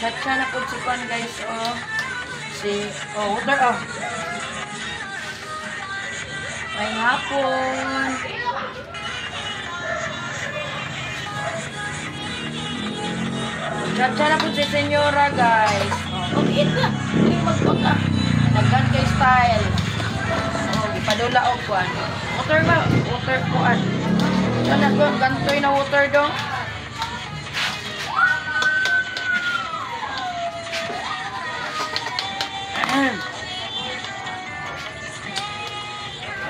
Chat-chat na po si Kwan guys, oh. Water, oh. May hapon. Chat-chat na po si Senyora guys. Oh, mag-eat na. Hindi magpaka. Naggan kay style. Oh, ipadula o Kwan. Water ba? Water Kwan. Sana ko, gantoy na water dong.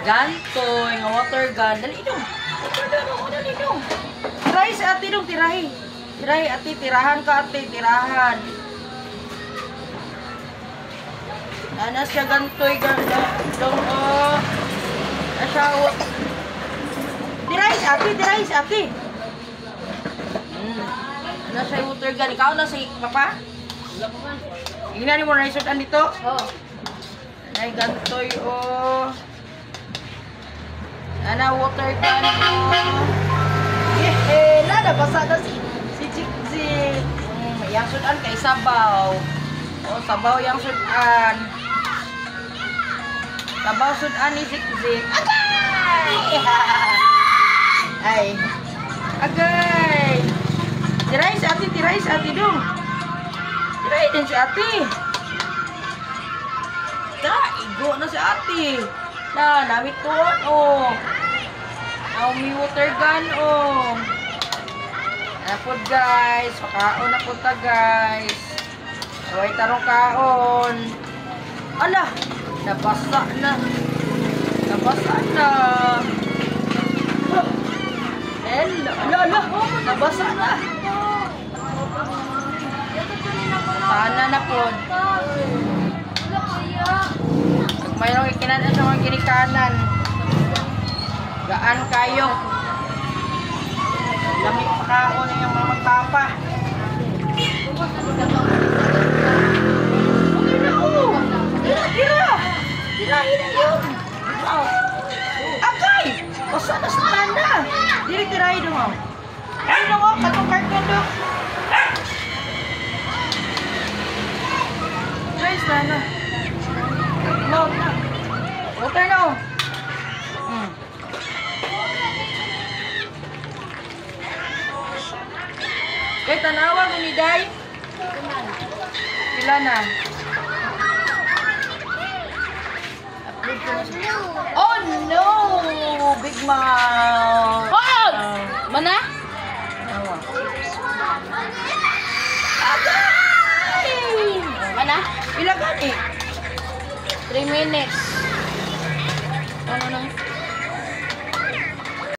Gantoy, nga water gun. Dali dong. Water gun, oh, dali dong. Tirahi sa ate dong, tirahi. Tirahi ate, tirahan ka ate, tirahan. Nanas siya gantoy, dong, oh. Asawak. Tirahi sa ate. Ano sa water gun? Ikaw na sa papa? Ingnan mo na isudan dito? Oo. Ay, gantoy, oh. Ana water gun mo. Lada basa na si Chikzik. Yang sudan kay sabaw. Oh, sabaw yang sudan. Sabaw sudan ni Chikzik. Agay! Ay. Agay. Tiray sa ate dong. Tiray din si ate. Igo na si ate. Namit ko, oh. May water gun, oh. Napod, guys. Pakaon na po ta, guys. Away tarong kaon. Ala! Nabasa na. Ala. Nabasa na. Sana na po. Mayroong ikinanan sa mga ginikanan. Gaan kayo. Lamig pa kaon yung mga magpapa. Tira yun. Agay! Basta na sa tanda. Tirahin dong ako. Ay dong ako, katong carton dong. Guys, na. No. Water na, oh. Kaya tanawa ko ni Day. Pila na. Oh no! Big mouth. Oh! Mana? Tanawa. Agay! Mana? Pila gani? 3 minutes. Ano na?